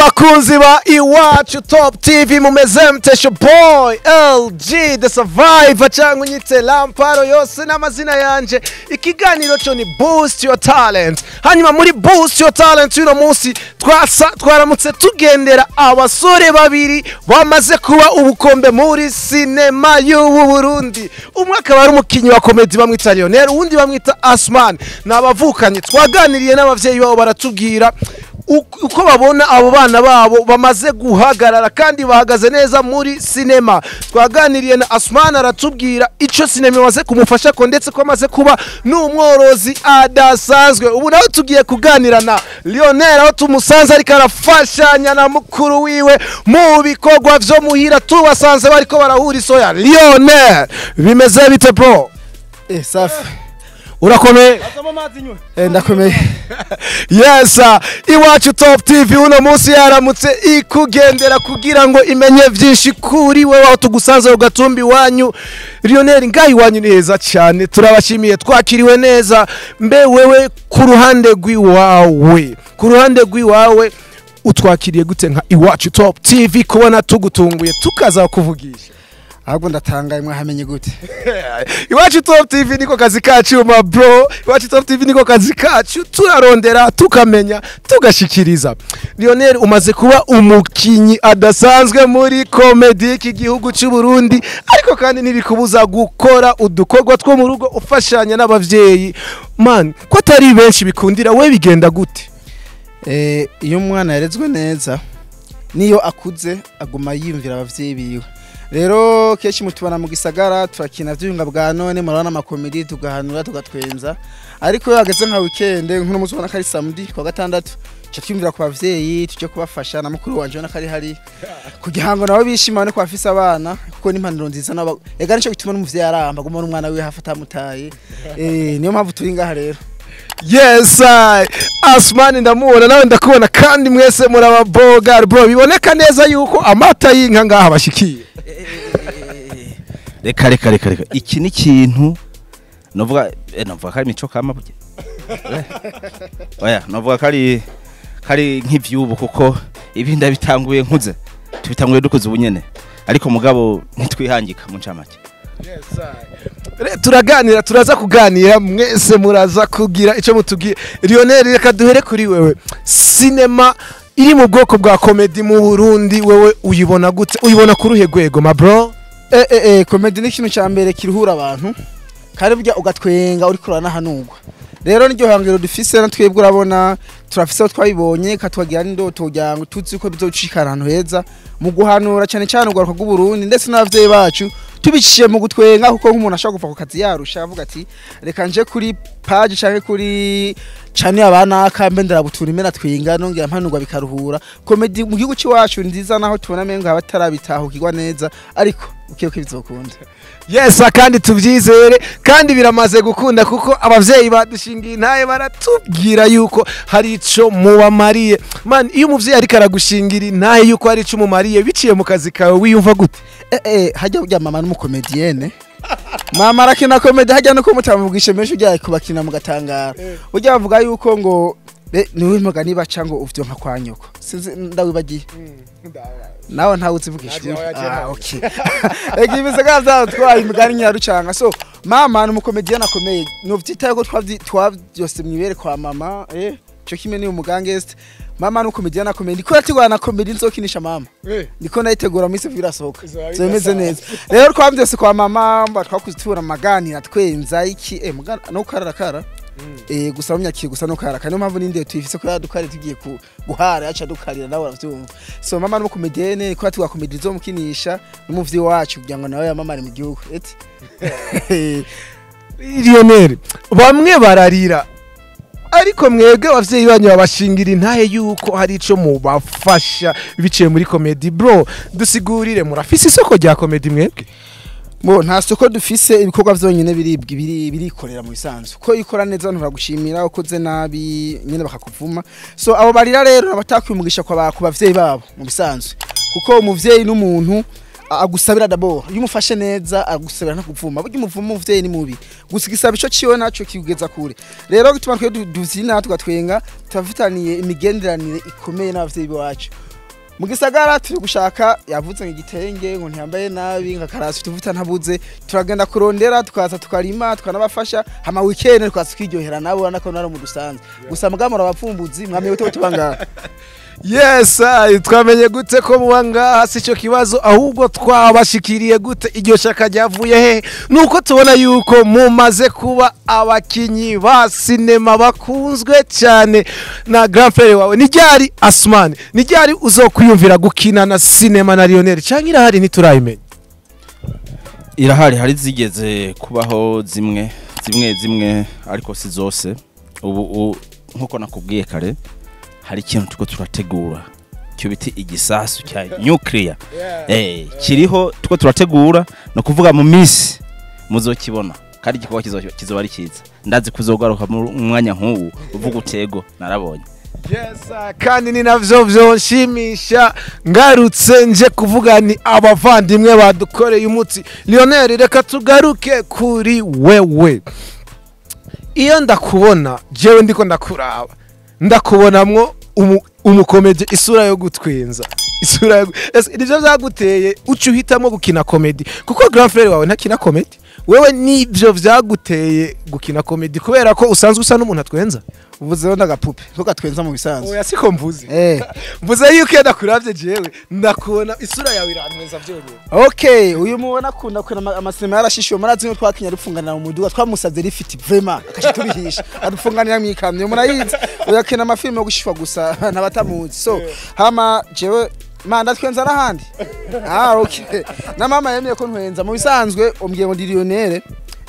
bakunzi ba iwacu top tv mumeze mtesho boy LG the survivor cyangwa unyite lamparo yose n'amazina yanje ikiganiro cyo ni boost your talent hanyuma muri boost your talent uno munsi twaramutse tugendera abasore babiri bamaze kuba ubukombe muri sinema y'uburundi umwe akaba ari umukinyi wa comedy bamwita Lionel uwundi bamwita Asman nabavukanye twaganiriye n'abavyeyi babo baratubwira uko babona abo bana babo bamaze guhagarara kandi bahagaze neza muri sinema twaganiriye na Asman aratubwira ico sinema imaze kumufasha ko ndetse ko amaze kuba n'umworozi adasanzwe ubu naho tugiye kuganira na Lionel aho tumusanze ariko arafashanya na mukuru wiwe mu bikorwa vyo muhira tubasanze bariko barahura isoya Lionel bimeze bite bro safi urakomeye ndakomeye yes iwacu top tv uno munsi yaramutse ikugendera kugira ngo imenye byinshi kuri wewe aho tugusanze ugatumbi wanyu Lionel ngayi wanyu ni heza cyane turabashimiye twakiriwe neza mbe wewe ku ruhande rw'iwawe utwakiriye gute nka iwacu top tv kubona tugutunguye tukaza kuvugisha ahubwo ndatangaye mwahamenye gute iwacu top tv niko kazi kacu ma bro iwacu top tv niko kazi kacu turarondera tukamenya tugashikiriza Lionel umaze kuba umukinyi adasanzwe muri comedy iki gihugu cy'u Burundi ariko kandi nibikubuza gukora udukorwa two mu rugo ufashanya n'abavyeyi man ko atari benshi bikundira we bigenda gute iyo umwana yarezwe neza niyo akuze aguma yiyumvira abavyeyi biwe rero keshi mutubana mu gisagara turakina vyunga bwa none murabona amakomedi tugahanura tugatwenza ariko yo ageze nka weekend nk'uno munsi ubona kari samedi kwa gatandatu cyatwimvira ku bavyeyi tuje kubafasha na mukuru wanje na kari hari kugira ngo nabo bishimane ko afise abana kuko n'impanuro nziza nabo ega nico gituma n'umuvyeyi aramba guma n'umwana we hafata mutaye niyo mpamvu turi ngaha rero yes Asman ndamubona nawe ndakubona kandi mwese murababoga bro biboneka neza yuko amata y'inka ngaha bashikiye reka iki ni kintu novuga kari mico kama buke oya novuga kari nk'ivyubu kuko ibinda bitanguye nkuze tubitanguye dukoze ubunyene ariko mugabo ntitwihangika mu ncamake turaganira turaza kuganira mwese muraza kugira ico mutubwiye Lionel reka duhere kuri wewe sinema iri mu bwoko bwa comedy mu Burundi wewe uyibona gute uyibona ku ruhe rwego ma bro comedy ni ikintu cya mbere kiruhura abantu kandi burya ugatwenga uri kurana hanugwa rero niryo hangiro dufise na twebwe urabona turafise aho twabibonye katwagira n'indoto kugira ngo tuzi ko bizocikana ahantu heza mu guhanura cyane cyane ugaruka bw'u Burundi ndetse n'abavyeyi bacu tubiciye mu gutwenga kuko nk'umuntu ashaka kuva ku kazi yarusha avuga ati reka nje kuri page canke kuri chane abana akambe ndarabutura imena twinga nongera mpanurwa bikaruhura comedy mu gihugu cy'iwacu nziza naho tubona menga abatarabitahukirwa neza ariko ukiye ko bizokunda yes kandi tubyizere kandi biramaze gukunda kuko abavyeyi badushingiye intaye baratubwira yuko hari ico mubamariye man iyo umuvyeyi ari karagushingira intaye yuko hari ico mumariye biciye mu kazi kawe wiyumva gute hajya ujya mama n'umukomedienne mama arakina comedy hajya no kumutamugisha menshi ujya kubakina mu gatangara ujya bavuga yuko ngo niwe mugani baca ngo uvyo nka kwa nyoko sinzi ndawibagiye nawe ntawe uzivugisha okay egibize gaza twaye imigani nyarucanga so mama n'umukomedienne akomeye no vyitaye ko twavyose mwibere kwa mama cyo kimwe ni umugangest mama n'umukomedienne akomeye ndiko yatigwana comedy nzokinisha mama ndiko nayitegura mu isi birasohoka zemeze neza rero twavyose kwa mama mba twakuzitura magani natwenza iki no kararakara gusa myakire gusa no karaka niyo mpamvu ninde tuyifise ko yadukare tugiye guhara yaca dukarira nawe uravyumva so mama n'umukomedienne ko yatugwa comedy zo mukinisha n'umuvyi wacu kugira ngo nawe yamamare mu gihugu eti Lionel bamwe bararira ariko mwebwe abavyeyi banyu babashingira intahe yuko hari ico mubafasha biciye muri comedy bro dusigurire murafise isoko rya comedy mwebwe nta soko dufise ibikorwa vyonyene birikorera mu bisanzwe ko ikora neza abantu baragushimira ukoze nabi nyene bakakuvuma so abo barira rero abatakwimugisha kwa bavyeyi babo mu bisanzwe kuko umuvyeyi n'umuntu agusabira d'abord iyo umufashe neza agusabira ntakuvuma burya umuvuma umuvyeyi ni mubi gusigisaba ico ciwe naco kigeza kure rero gituma twe duzina tugatwenga tafitaniye imigenderanire ikomeye n'abavyeyi bacu mu gisagara turi gushaka yavuze igitenge ngo ntiyambaye nabi nka karasi tuvuta ntabuze turagenda kurondera tukaza tukarima tukanabafasha hama weekend twaza kwiryohera nabo nako nari mu dusanzwe gusa mugamura abapfumbuzi mwamye gute tubanga Yes, twamenye gute ko muwanga sico kibazo ahubwo twabashikiriye gute iryo shaka ryavuye he nuko tubona yuko mumaze kuba abakinyi ba cinema bakunzwe cyane na grand frère wawe nijyari Asman nijyari uzokwiyumvira gukina na cinema na Lionel canke irahari ntiturayimenya irahari hari zigeze kubaho zimwe ariko si zose ubu nkuko nakubwiye kare hari ikintu tuko turategura cyo biti igisasu cya nuclear kiriho tuko turategura no kuvuga mu minsi muzokibona kandi gikwa kizoba ari kiza ndazi kuzogaruka mu mwanya nk'ubu uvuga utego narabonye. Yes, kandi ni navyo vyonshimisha ngarutse nje kuvuga ni abavandimwe badukoreye umutsi Lionel reka tugaruke kuri wewe iyo ndakubona jewe ndiko ndakuraba ndakubonamwo umukomedi isura yo gutwenza isura nivyo vyaguteye ucu hitamo gukina comedy kuko grand frère wawe ntakina comedy wewe nivyo vyaguteye gukina comedy kubera ko usanzwe usa n'umuntu atwenza uvuze ndagapupe ntugatwenza mu bisanzwe oya siko mvuze mvuze yuko ndakuravye jewe ndakubona isura yawe iranwenza vyonyene okay uyu mubona kunda kwena amasinema yarashishiwe marazi nko twakinya rupfunganira mu muduga twamusavye rifiti vraiment akashitubihisha adupfunganira mu ikamyo murayizi uyakina amafilme yo gushishwa gusa nabatamuzi so hama jewe manda twenza nahandi okay na mama yemeye ko ntwenza mu bisanzwe umbwiye ngo ndi Lionel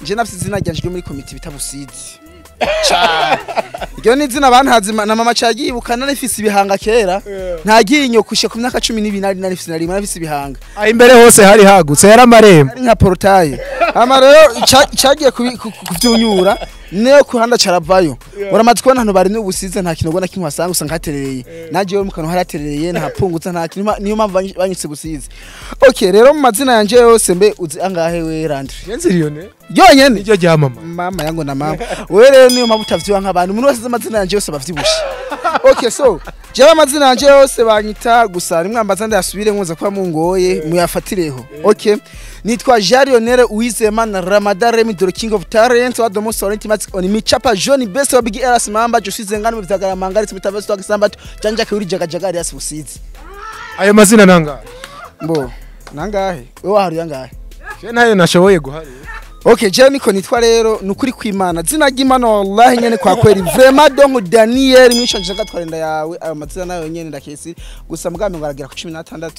je nafise izina ryanjwe muri committee bitabusizi Iyo ni zina bantazi na mama cyagibukana nifise ibihanga kera ntagiye inyokushe ku myaka 12 nifise nari nifise ibihanga imbere hose hari hagutse yaramarembo ari nka portail ama rero cyagiye kuvyunyura ne kuhanda caravayo uramaze kubona hano bari n'ubusize nta kintu ubona kimwe wasanga usanga haterereye naje mu kantu haraterereye nta pungutsa nta kintu niyo mpamvu banyitse busize okay rero mu mazina yanje yose mbe uzi angahe we Landry yenzi Lionel yonyene iryo rya mama yango na mama we rero niyo mpamvu utavyiwa nk'abantu umuntu wese amazina yanje yose bavyibushe okay so jewe amazina yanje yose banyita gusa rimwe ambaza ndasubire nkoza kwa mungoye muyafatireho okay nitwa Lionel Uwizeyimana Ramadan Remy the king of talent wa the most talented on mi chapa Johnny best wa big eras mamba joshize ngano mvizagara mangari tubitaveso twagisamba janja kuri jagajagari yasibusizi ayo mazina nanga mbo nangahe wewe hari yangahe je nayo nashoboye guhari okay je niko nitwa rero nukuri kwimana zina ry'Imana wallahi nyene kwa kweli vraiment donc Daniel mwisho nje gatwarenda yawe ayo mazina nayo nyene ndakesi gusa mugambe ngaragira ku 16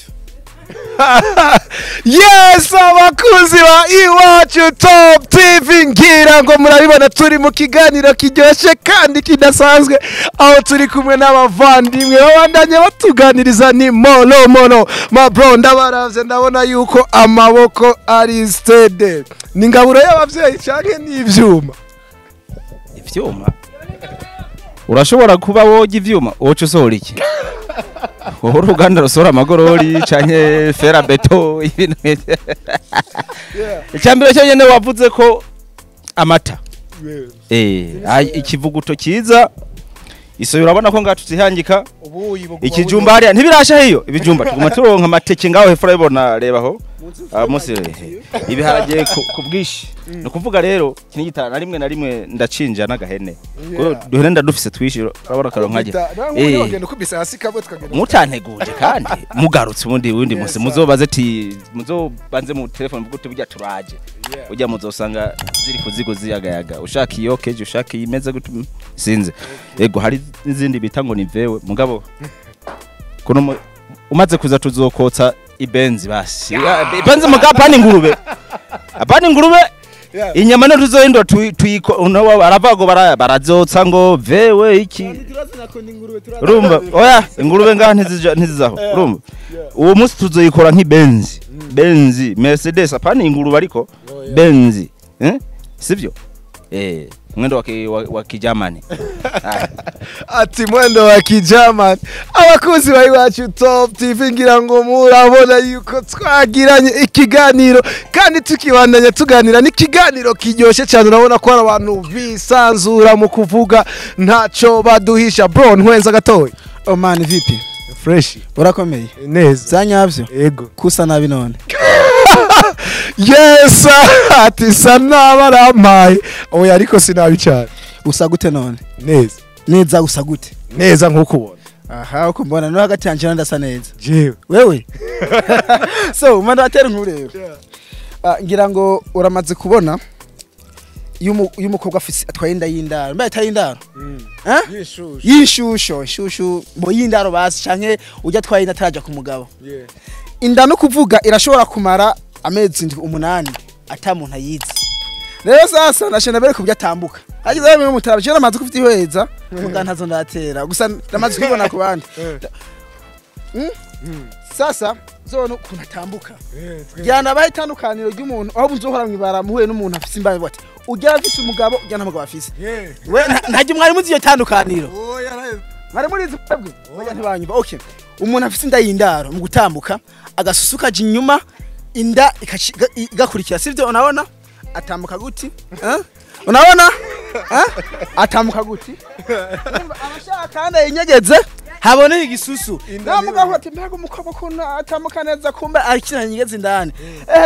Yes, abakuzi ba Iwacu Top TV ngira ngo murabibona turi mu kiganiro kiryoshe kandi kidasanzwe aho turi kumwe n'abavandimwe babandanye batuganiriza ni mono ma bro ndabaravye ndabona yuko amaboko ari steady ni ngaburo y'abavyeyi canke n'ivyuma urashobora kuba woga ivyuma woca usohora iki uruganda rusora amagorori canke fera beto ibintu icyambere cyo nyene wavuze ko amata ikivuguto kiza iso urabona ko ngacu zihangika ikijumba hariya ntibirasha hiyo ibijumba tuguma turonka amateke ngaho hefura ibona rebaho munsi ibiharage kubwishi no kuvuga rero kinigitana na rimwe ndacinja n'agahene duhene ndadufise twishiro urabona karonkaje mutanteguje kandi mugarutse ubundi munsi muzobaze ati muzobanze mu telefone bugute burya turaje ujya muzosanga ziri kuzigo ziyagayaga ushaka iyo keje ushaka imeze gutu sinze ego hari izindi bita ngo ni vewe mugabo kuno umaze kuza tuzokotsa ibenzi basi ibenzi mugapani ngurube inyama no tuzoindo tuyiko uno aravago barazotsa ngo vewe iki rumba oya ingurube ngaha ntizizaho rumba uwo musi tuzoyikora benzi Mercedes apani ingurube ariko benzi sivyo mwendo wa kijamani ati mwendo wa kijamani abakuzi wa Iwacu Top TV ngira ngo murabona yuko twagiranye ikiganiro kandi tukibandanya tuganira n'ikiganiro kiryoshe cyane urabona ko abantu bisanzura mu kuvuga ntaco baduhisha bro ntwenza gatoyi man vipi fresh urakomeye neza zanyavyo yego kusa nabi none yes ati sana barampaye oya ariko sinabi cyane usa gute none neza neza usa gute neza nkuko ubona aha uko mbona no hagati yanje ndasa neza jewe wewe so manda atera nkureba ngira ngo uramaze kubona y'umukobwa afise atwaye inda y'indaro mbaye atari indaro yishusho bo y'indaro basi canke ujya atwaye inda ataraja ku mugabo inda no kuvuga irashobora kumara amezi 8 ata muntu ayizi rero sasa nashena bere kubya tambuka agize bimwe mutara je namaze kuvyihweza muga ntazo ndatera gusa namaze kubona ku bandi sasa zone kunatambuka jyana bahe tandukaniro ry'umuntu aho buzohora mwibara muhuye n'umuntu afise imbaye bati ujya afise umugabo ujya ntamugabo afise we ntajye mwari muzi iyo tandukaniro mwari muri zibwe oya ntibanyumva okay umuntu afise inda y'indaro mu gutambuka agasusuka je inyuma inda igakurikira sivyo unabona atambuka guti unabona atambuka guti abashaka kandi yinyegeze habone igisusu namugabo ati mbega umukobwa kuna atamuka neza kumbe akina nyigeze indani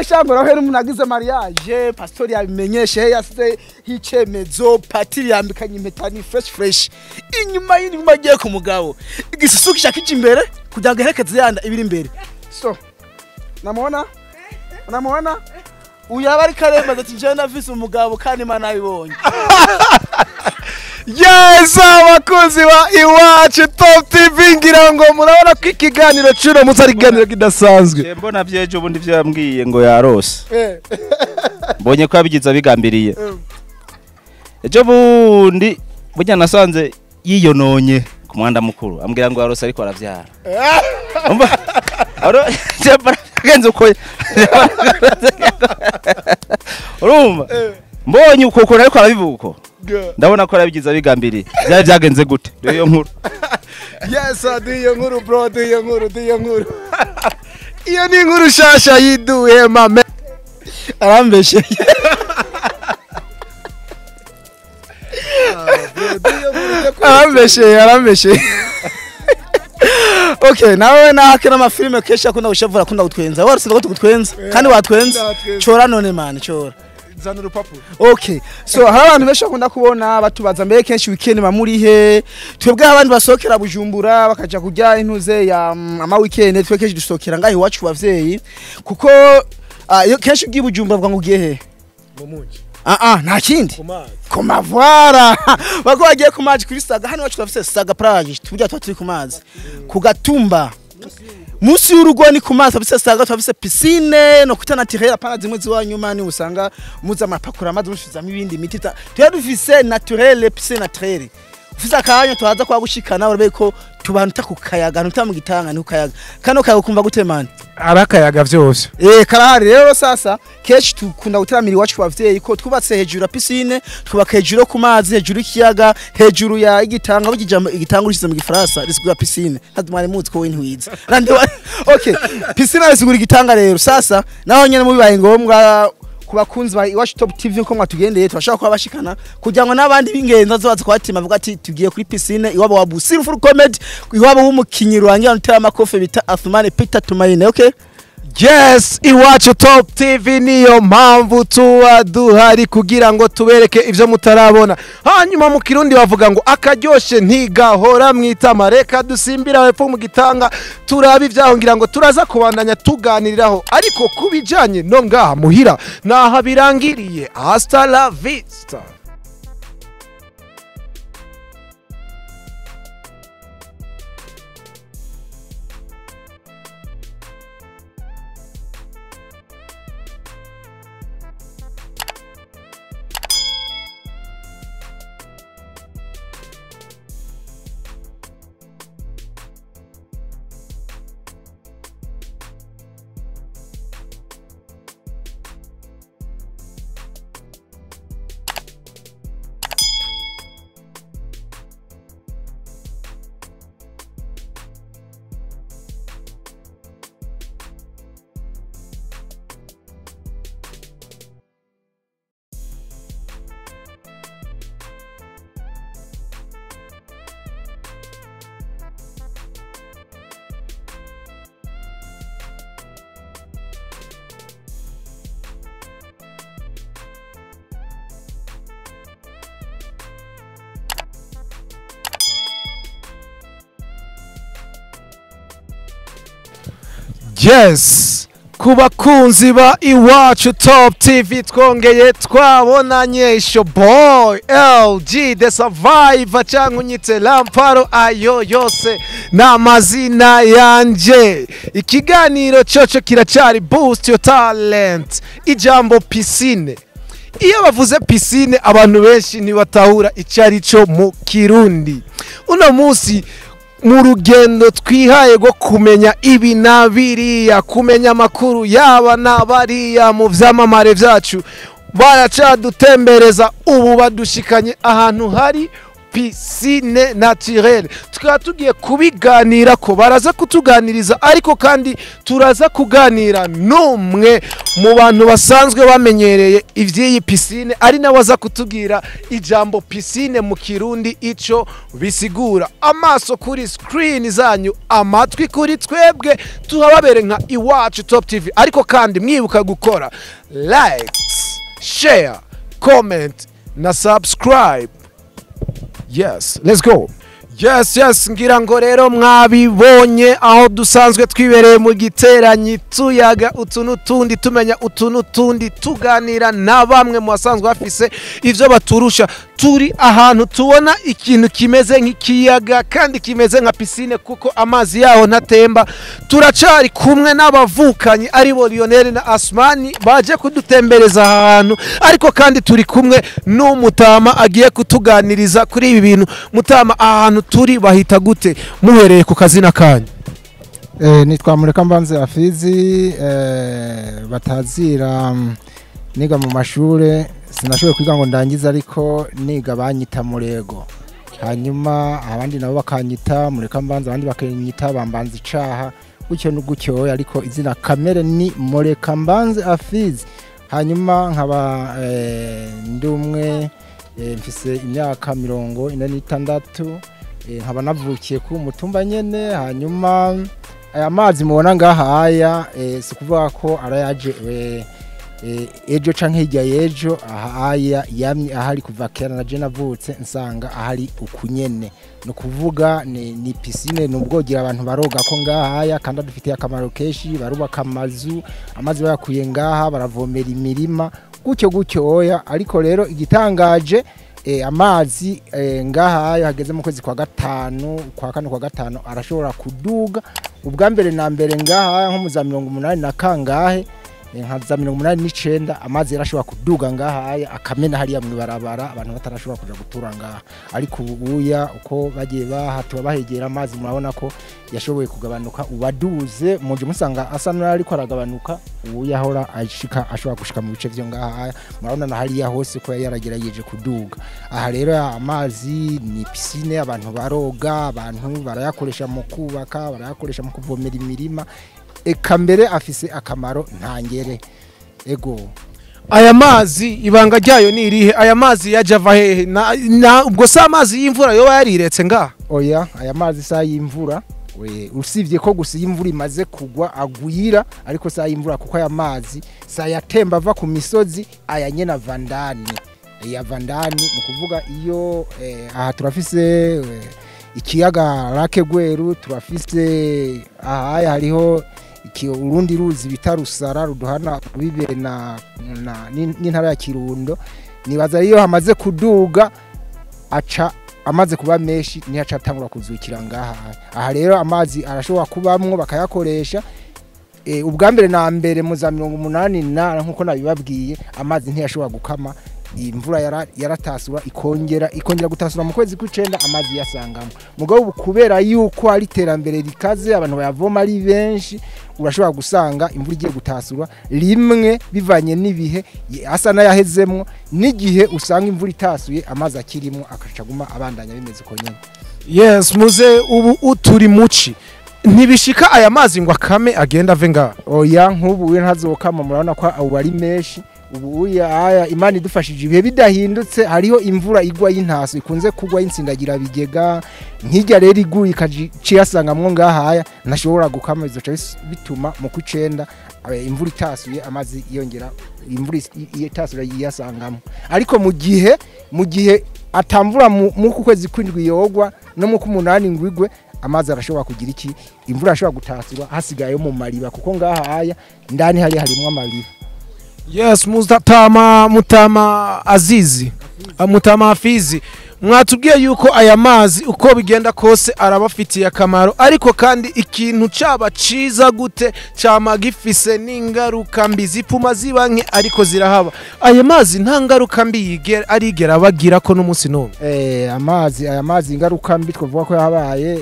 shambo raho umuntu agize mariage pastori yabimenyeshe yasize hicemezo patiri yambikanye impeta ni fresh inyuma y'inyuma giye ku mugabo igisusu kishakije imbere kugira ngo herekeze yanda ibiri imbere so namubona uyaba ari karembaza ati je nafise umugabo kandi mana abibonye yes abakunzi ba iwacu top tv ngira ngo murabona ko ikiganiro cy'uno munsi ari ikiganiro kidasanzwe mbona byejo ubundi byambwiye ngo yarose mbonye ko yabigize abigambiriye ejo bundi burya nasanze yiyononye ku mwanda mukuru ambwira ngo yarose ariko aravyara umva aro genze uko urumva mbonye uko ariko arabivuga uko ndabona ko arabigize abigambiriye byari byagenze gute iyo nkuru yes iyo nkuru bro iyo nkuru iyo ni inkuru shasha yiduye mame arambeshe arambeshe okay nawe nakena amafilme kesha akunda gushavura akunda gutwenza waruse ko tugutwenza kandi watwenza chora none man chora zana urupapuro okay so hari abantu benshi bakunda kubona batubaza mbere kenshi weekend mamuri he twebwe abandi basokera bujumbura bakaja kujya intuze ya ama weekend twe kenshi dusokera ngaho iwacu bavyeyi kuko kenshi ugiye bujumbura bwa ngugiye he mu munji nta kindi kumavara bako bagiye ku mazi kuri saga hano wacu bafise saga plage tujya turi ku mazi ku gatumba musi y'urugo ni ku mazi bafise saga bafise piscine no kuta naturel pana zimwe ziwanyuma ni usanga muza amapakura amazi mushizamo ibindi miti tuya dufise naturel piscine naturel ufise akanya tuhaza kwa gushikana urabe ko tubantu ku kayaga ntuta mu gitanga ni kayaga kano kayaga kumva gute man arakayaga vyose karahari rero sasa keshi tukunda gutaramira iwacu bavyeyi ko twubatse hejuru ya piscine twubaka hejuru ku mazi hejuru ikiyaga hejuru ya igitanga bugijambo igitanga urishize mu gifaransa risigura piscine hadumare muzi ko wintwiza nande okay piscine risigura igitanga rero sasa naho nyene mu bibaye ngombwa kubakunzi ba iwacu top tv ko mwatugendeye turashaka ko abashikana kugira ngo nabandi bingenza zobaza kwatima avuga ati tugiye kuri piscine iwabo wa Busiru full comedy iwabo w'umukinyiro wangira ntera amakofe bita Athmane Peter Tumaine okay yes iwacu top tv niyo mpamvu tuba duhari kugira ngo tubereke ivyo mutarabona hanyuma mu kirundi bavuga ngo akaryoshe ntigahora mwitama reka dusimbira hepfo mu gitanga turabi vyaho ngira ngo turaza kubandanya tuganiriraho ariko kubijanye no ngaha muhira naha birangiriye hasta la vista. Yes, ku bakunzi ba Iwacu Top TV twongeye twabonanye isho boy LG the survivor cyangwa unyite Lamparo ayo yose n'amazina yanje. Ikiganiro cyoco kiracari boost your talent. Ijambo piscine. Iyo bavuze piscine abantu benshi ntibatahura icarico mu Kirundi. Uno munsi mu rugendo twihaye go kumenya ibi na biriya, kumenya amakuru yaba n'abariya mu vyamamare vyacu, baracadutembereza ubu badushikanye ahantu hari piscine naturel. Tukaba tugiye kubiganira ko baraza kutuganiriza, ariko kandi turaza kuganira numwe mu bantu basanzwe bamenyereye ivy'iyi piscine, ari nawe aza kutubwira ijambo piscine mu Kirundi ico bisigura. Amaso kuri screen zanyu, amatwi kuri twebwe, tuhababere nka Iwacu Top TV. Ariko kandi mwibuka gukora likes, share, comment na subscribe. Yes, let's go. Yes, ngira ngo rero mwabibonye aho dusanzwe twibereye mu giteranyi tuyaga utuntu tundi, tumenya utuntu tundi, tuganira na bamwe mu basanzwe bafise ivyo baturusha. Turi ahantu tubona ikintu kimeze nk'ikiyaga kandi kimeze nka piscine kuko amazi yaho ntatemba. Turacari kumwe n'abavukanyi ari bo Lionel na Asmani baje kudutembereza ahantu, ariko kandi turi kumwe n'umutama agiye kutuganiriza kuri ibi bintu. Mutama, ahantu turi bahita gute muhereye ku kazina kanyu? Nitwa Murashobora Afizi, batazira niga mu mashure, sinashoboye kwiga ngo ndangize, ariko niga banyita Murego. Hanyuma abandi nabo bakanyita Murashobora, abandi bakanyita Bambanza icaha, gutyo n'ugutyo, ariko izina kamere ni Murashobora Afizi. Hanyuma nkaba ndumwe mfise imyaka 46, nkaba navukiye ku mutumba nyene. Hanyuma aya mazi mubona ngaha aya si kuvuga ko arayaje ejo canke hirya yejo, aya yamye ahari kuva kera naje navutse nsanga ahari ukunyene. No kuvuga ni piscine, n'ubwogira abantu baroga ko ngaha aya, kandi dufitiye akamaro keshi. Barubaka amazi bayakuye ngaha, baravomera imirima gutyo oya. Ariko rero igitangaje, amazi ngaha aya hageze mu kwezi kwa gatanu, kwa kane, kwa gatanu arashobora kuduga. Ubwa mbere na mbere ngaha nko mu za 80 na kangahe, nka za 89, amazi yarashobora kuduga ngaha aya akamena hariya mu barabara, abantu batarashobora kuja gutura ngaha. Ariko ubuya uko bagiye bahatuba bahegera amazi, murabona ko yashoboye kugabanuka. Ubaduze muje musanga asa n'ariko aragabanuka, ubuya hora ashobora gushika mu bice vyo ngaha aya. Murabona na hariya hose ko yaragerageje kuduga. Aha rero amazi ni piscine, abantu baroga, abantu barayakoresha mu kubaka, barayakoresha mu kuvomera imirima, eka mbere afise akamaro ntangere. Ego, aya mazi ibanga ryayo ni irihe? Aya mazi yaje ava hehe? Ubwo sa amazi y'imvura yo yariretse ngaha? Oya, aya mazi sa y'imvura, usivye ko gusa y'imvura imaze kugwa agwira, ariko sa y'imvura kuko aya mazi sa yatemba ava ku misozi, aya nyene avandani. Ya vandani mu kuvuga iyo aha turafise ikiyaga Lake Gweru, turafise aha hariho urundi ruzi bita Rusara ruduhana bibe n'intara ya Kirundo. Nibaza iyo hamaze kuduga aca amaze kuba menshi ni aca atangura kuzukira ngaha. Aha rero amazi arashobora kubamwo bakayakoresha. Ubwa mbere na mbere mu za 80 nkuko nabibabwiye, amazi ntiyashobora gukama. Imvura yaratasura ikongera gutasura mu kwezi kw'icenda, amazi yasangamo. Mugabo kubera yuko ari terambere rikaze, abantu bayavoma ari benshi, urashobora gusanga imvura igiye gutasura rimwe bivanye n'ibihe asa n'ayahezemwo, n'igihe usanga imvura itasuye amazi akirimo akacaguma abandanya bimeze ko nyene. Yes, muze ubu uturi muci ntibishika aya mazi ngo akame agenda ave ngaha? Oya, nk'ubu ntazokama, murabona ko abo ari menshi. Ubu aya Imana idufashije ibihe bidahindutse, hariho imvura igwa y'intaso ikunze kugwa y'insindagira bigega nk'ijya rero iguye ikaciyasangamwo ngaha aya, ntashobora gukama. Bizoca bituma mu kw'icenda imvura itasuye amazi yongera, imvura itasura yiyasangamo. Ariko mu gihe atamvura mu kwezi kw'indwi yogwa no mu k'umunani ngwigwe, amazi arashobora kugira iki imvura ashobora gutasirwa hasigaye mu mariba kuko ngaha haya ndani hari harimo amariba. Yes, mutama Azizi, mutama Hafizi, mwatubwiye yuko aya mazi uko bigenda kose arabafitiye akamaro, ariko kandi ikintu caba ciza gute cama gifise n'ingaruka mbi zipfuma ziba nke ariko zirahaba. Aya mazi nta ngaruka mbi arigera bagira ko n'umunsi n'umwe. Aya mazi ingaruka mbi twavuga ko yabaye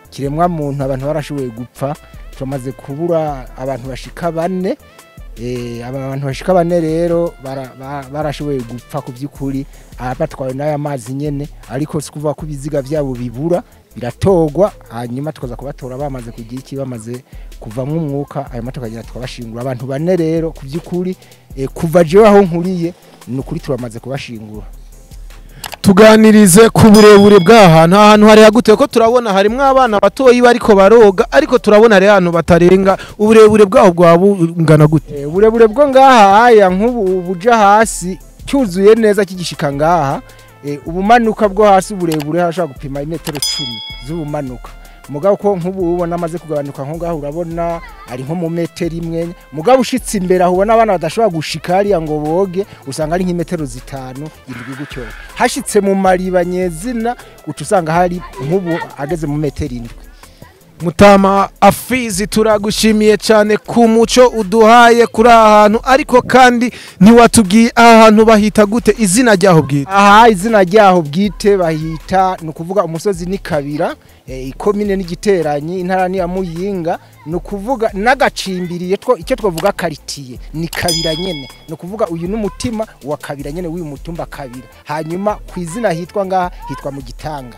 kiremwa muntu abantu barashoboye gupfa, tumaze kubura abantu bashika 4. Abantu bashika 4 rero barashoboye gupfa ku by'ukuri abatwaye n'aya mazi nyene, ariko sikuvuga ko biziga byabo bibura biratogwa hanyuma tukaza kubatora bamaze kugira iki bamaze kuvamwe umwuka ayo matokagira twabashingura abantu 4 rero ku by'ukuri kuva jewe aho nkuriye n'ukuri turamaze kubashingura. Tuganirize ku burebure bw'ahantu ahantu hari hagute ko turabona harimo abana batoyi bariko baroga, ariko turabona ari ahantu batarenga uburebure bwaho bwabungana gute? Uburebure bwo ngaha haya nk'ubu buja hasi cyuzuye neza kigishika ngaha, ubumanuka bwo hasi uburebure hashaka gupima imetero 10 z'ubumanuka. Mugabo ko nk'ubu ubona amaze kugabanuka nko ngaho urabona ari nko mu metero 1, mugabo ushitse imbere aho ubona abana badashobora gushika ari ngo boge usanga ari nk'imetero 5 indwi gutyo. Hashitse mu mariba nyezina utusanga hari nk'ubu ageze mu metero 7. Mutama Hafizi, turagushimiye cyane ku muco uduhaye kuri ahantu, ariko kandi ntiwatubwiye ahantu bahita gute, izina ryaho bwite? Izina ryaho bwite bahita nukuvuga umusozi ni Kabira, ikomine n'igiteranyi intara ni ya Muyinga, nukuvuga nagacimbiriye icyo twavuga karitiye ni Kabira nyene, nukuvuga uyu n'umutima wa Kabira nyene w'uyu mutumba Kabira, hanyuma ku izina hitwa ngaha hitwa mu Gitanga.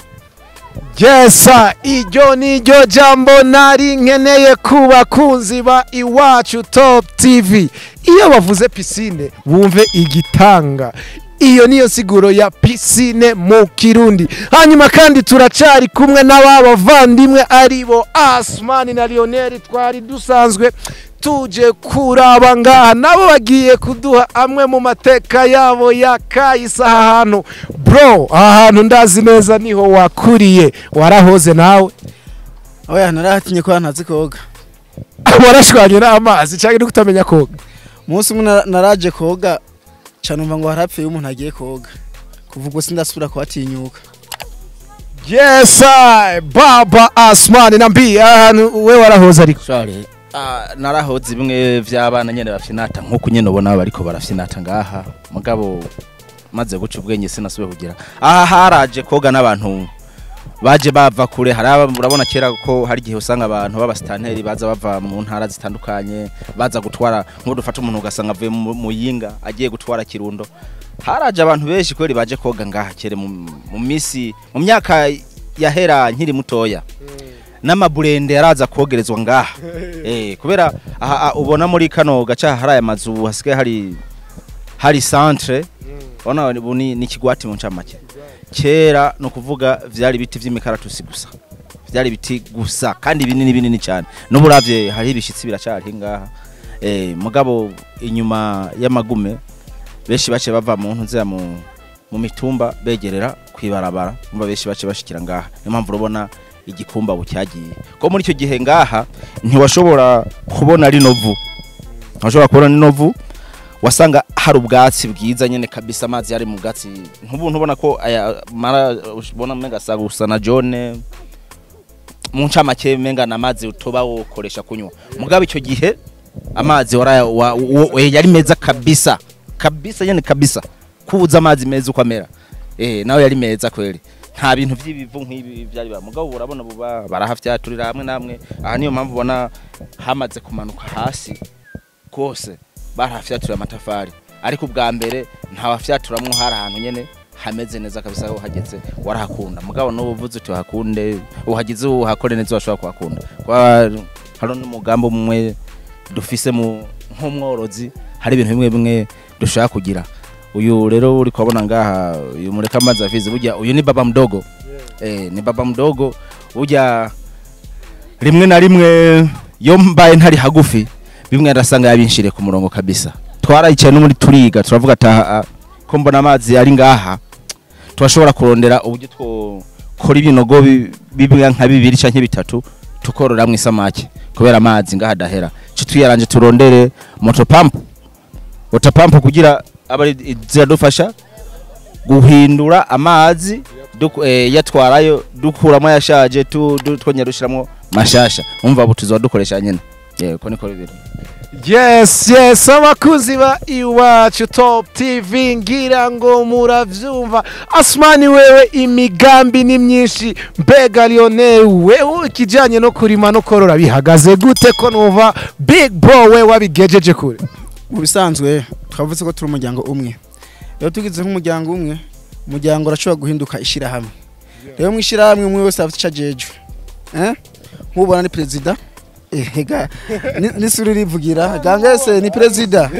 Yesa, iryo niryo jambo nari nkeneye ku bakunzi ba Iwacu Top TV. Iyo bavuze piscine bumve Igitanga, iyo niyo siguro ya piscine mu Kirundi. Hanyuma kandi turacari kumwe n'abavandimwe aribo Asmani na Lionel, twari dusanzwe tuje kuraba ngaha, nabo bagiye kuduha amwe mu mateka yabo ya kahise ahantu. Bro, ahantu ndazi neza niho wakuriye, warahoze nawe? Oya, narahatinye ko ntazi koga. Warashwanye n'amazi cyangwa no kutamenya koga? Umunsi umwe naraje koga canumva ngo harapfuye umuntu agiye koga, kuvuga sindasubira kwatinyuka. Yes, Baba Asmani, nambi ahantu we warahoze ariko? Sorry. Narahoze bimwe vy'abana nyene bafyinata nkuko nyene ubona bariko barafyinata ngaha, mugabo maze guca ubwenge sinasubiye kugira. Aha haraje koga n'abantu baje bava kure, urabona kera ko hari gihe usanga abantu b'abastanteri baza bava mu ntara zitandukanye baza gutwara, nko dufata umuntu ugasanga avuye mu Yinga agiye gutwara Kirundo. Haraje abantu benshi kweri baje koga ngaha kere mu myaka yahera nkiri mutoya. N'amaburende yaraza kogerezwa ngaha. Kubera ubona muri kano gaca hari aya mazu hasigaye hari centre, ona ni kigwati mu ncamake. Kera no kuvuga vyari biti vy'imikaratusi gusa, vyari biti gusa kandi binini cyane. N'uburavye hari ibishitsi biracari ngaha. Mugabo inyuma y'amagume beshi bace bava mu ntuze mu mitumba begerera kwibarabara, umva beshi bace bashikira ngaha. Niyo mpamvu urabona igikumba bucyagiye ko muri icyo gihe ngaha ntiwashobora kubona rinovu, wasanga hari ubwatsi bwiza nyene kabisa, amazi yari mu bwatsi nk'ubuntu ubona ko aya mara ubona menga sagusa na John mu ncamake menga namazi utoba wokoresha kunywa. Mugabo icyo gihe amazi yari meza kabisa nyene kabisa, kubuza amazi meza uko amera nawe yari meza kweli, nta bintu by'ibivu nk'ibi byari ba. Mugabo urabona buba barahafyaturira hamwe namwe. Aha niyo mpamvu ubona hamaze kumanuka hasi kose barahafyaturira amatafari, ariko ubwa mbere nta wafyaturamwe, hari ahantu nyene hameze neza kabisa aho hageze warahakunda. Mugabo no buvuze uti hakunde uhagize uhakore neza washobora kuhakunda. Hari n'umugambo umwe dufise mu nk'umworozi, hari ibintu bimwe dushaka kugira. Uyu rero uri kubona ngaha uyu mureka amazi afize burya uyu ni baba mdogo. Ni baba mdogo burya rimwe na rimwe yo mbaye ntari hagufi bimwe arasanga yabinshire ku murongo kabisa. Twarayicaye no muri turiga turavuga ata ko mbona amazi ari ngaha twashobora kurondera uburyo kora ibinogo bibwa nka 2 canke 3 tukorora mu isamaki kubera amazi ngahadahera cyo tuyaranje turondere water pump kugira abari ziradufasha guhindura amazi yatwarayo dukuramo yashaje twongera dushiramo mashasha umva butuzodukoresha nyene ko niko bibiri. Yes, abakuzi ba Iwacu Top TV ngira ngo muravyumva. Asmani wewe imigambi ni myinshi, mbega Lionel wewe kijanye no kurima no korora bihagaze gute ko numva big bro we wabigejeje kure? Mu bisanzwe twavuze ko turi umuryango umwe. Rero tugize nk'umuryango umwe, umuryango urashobora guhinduka ishira hamwe. Rero mu ishira hamwe umwe wese afite icajejwe. Nk'ubona ni president ni suri rivugira gangese ni president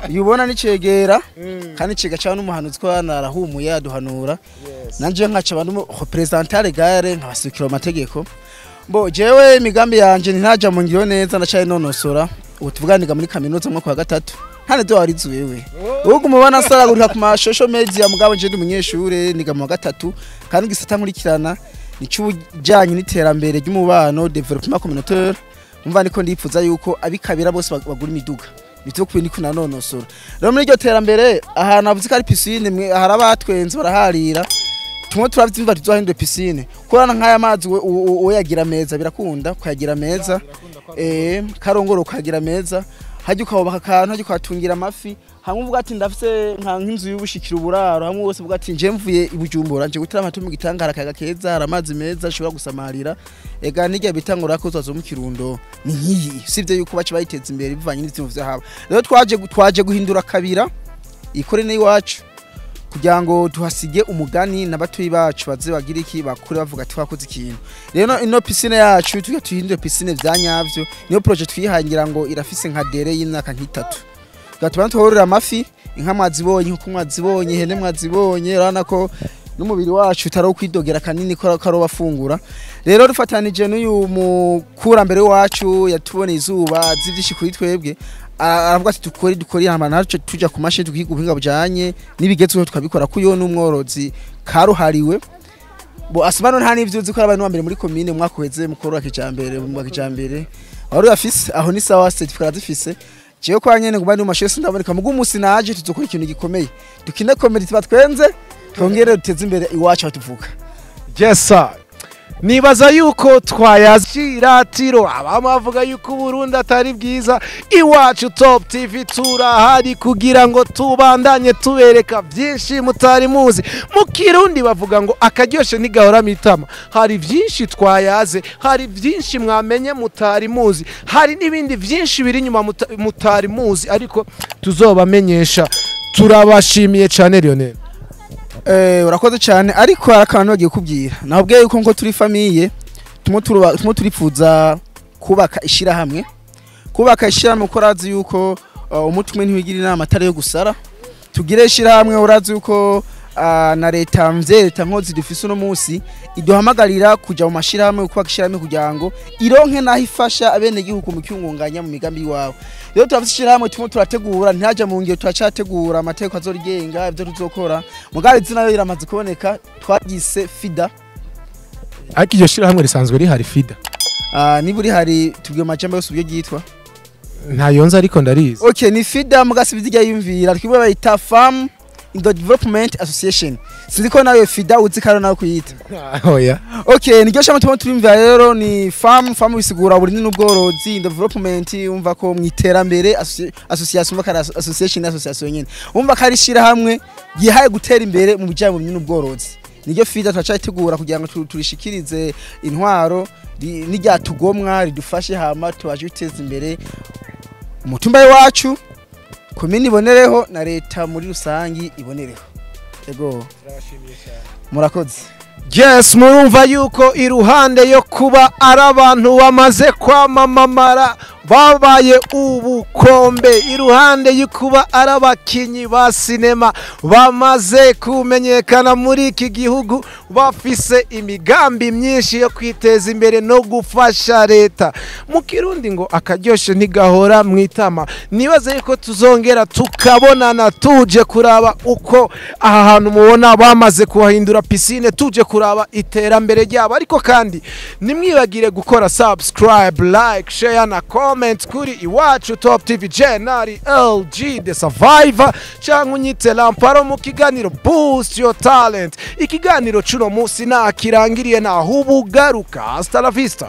yubona ni cegera kandi cega cyane umuhanuzi ko narahumuye aduhanura nanje nkaca abantu representare gare nkabasukira amategeko bo jewe imigambi yanje ntaja mu ngiro neza ndacaye nonosora utuvuganiga muri kaminuza mu kwa gatatu hane do warizu wewe uko mubana saragurika ku mashosho media mugabo nje ndi umunyeshure niga mu gatatu kandi gisata nkurikirana nicujanye n'iterambere ry'umubano development communautaire umva niko ndipfuza yuko abikabira bose bagura imiduga bityo kubindi kuna nonosora rero muri iryo terambere ahantu avuze ko ari piscine harabatwenze baraharira tumwe turavyimva tuzohindura piscine kurana nk'aya mazi we yagira meza birakunda kuyagira meza karongoro kagira meza hajye ukabaka akantu hajye ukatungira amafi hamwe uvuga ati ndafise nk'inzu y'ubushikira uburaro hamwe wose uvuga ati nje mvuye ibujumbura nje gutira amatu mu gitangara kaga keza haramazi meza ashobora gusamarira ega nijya bitangura ko twazo mu kirundo ni nkiyi sivye yuko baci bayiteza imbere bivanye n'ivyo vyahaba rero twaje guhindura kabira ikore ne iwacu kugira ngo tuhasige umugani n'abatuyi bacu baze bagira iki bakure bavuga ati twakoze ikintu rero ino piscine yacu tuhindure piscine vyanyavyo niyo project twihangira ngo irafise nka dere y'imyaka nk'itatu gatuma tuhorera amafi inka mwazibonye uko mwazibonye ihene mwazibonye rana ko n'umubiri wacu utaro kwidogera kanini ko karoba fungura rero dufatanije n'uyu mukurambere wacu yatubone izuba zivyishi kuri twebwe aravuga ati dukori hama naco tuja ku mashini tukiga ubuhinga bujanye nibigezweho tukabikora kuyo n'umworozi karuhariwe bo asmano nta nivyo uzi ko abantu bambere muri commune mwakoheze mukorora kijambere mu kijambere wari afise aho ni sawa certificate zifise jewe kwa nyene kubandi mu mashuri sindaboneka mugu musi naje tuzokora ikintu gikomeye dukine community batwenze twongere duteze imbere iwacu tuvuka. Yes sir. Nibaza yuko twayaziratiro abamavuga yuko uburundi atari bwiza Iwacu Top TV turahari kugira ngo tubandanye tubereka byinshi mutari muzi mu Kirundi bavuga ngo akaryoshe nigahora mitama hari byinshi twayaze hari byinshi mwamenye mutari muzi hari nibindi byinshi biri nyuma mutari muzi ariko tuzobamenyesha turabashimiye cyane Lionel. Urakoze cyane ariko arakantu bagiye kubwira nabwiye yuko ngo turi famille tumwe turifuza kubaka ishira hamwe ko razi yuko umutwe ntiwigira inama atari yo gusara tugire ishira hamwe urazi yuko na leta mvyeta nkozi dufise no munsi iduhamagarira kuja mu mashira hamwe kubaka ishira hamwe kugira ngo ironke naho ifasha abene gihugu mu cyungunganya mu migambi wawe rero turafise ishira hamwe tumwe turategura ntaje mu ngiro turacategura amateko azorigenga ibyo tuzokora mugabe izina yo iramaze kuboneka twagise FIDA ariko iryo shira hamwe risanzwe rihari FIDA niburi hari tubwiye amajambo yose ubyo gitwa nta yonza ariko ndarizi okay ni FIDA mugasibiziga yumvira twibwe bayita farm in the development association sinziko nawe FIDA uzikara nawe kuyita oya okay niryo shama turimvira rero ni farm bisigura buri n'ubworozi in development umva ko mwiterambere association bakara association nyene umva kari shira hamwe gihaye gutera imbere mu bijanye n'ubworozi niryo FIDA twacayitegura kugira ngo turishikirize intwaro n'iryatugomwa ridufashe hama tubaje guteza imbere umutumba wacu komini ibonereho na leta muri rusangi ibonereho ego murakoze. Yes murumva yuko iruhande yo kuba ari abantu bamaze kwamamara babaye ubukombe iruhande y'ukuba ari abakinyi ba sinema bamaze kumenyekana muri iki gihugu bafise imigambi myinshi yo kwiteza imbere no gufasha leta mu kirundi ngo akaryoshe ntigahora mwitama nibaze yuko tuzongera tukabonana tuje kuraba uko aha hantu mubona bamaze kuhahindura piscine tuje kuraba iterambere ryabo ariko kandi nimwibagire gukora subscribe like share na comment kuri iwacu Top TV Jenari LG The Survivor cyangwa unyite Lamparo mu kiganiro Boost Your Talent ikiganiro cuno musi nakirangiriye naho ubugaruka hasta la vista.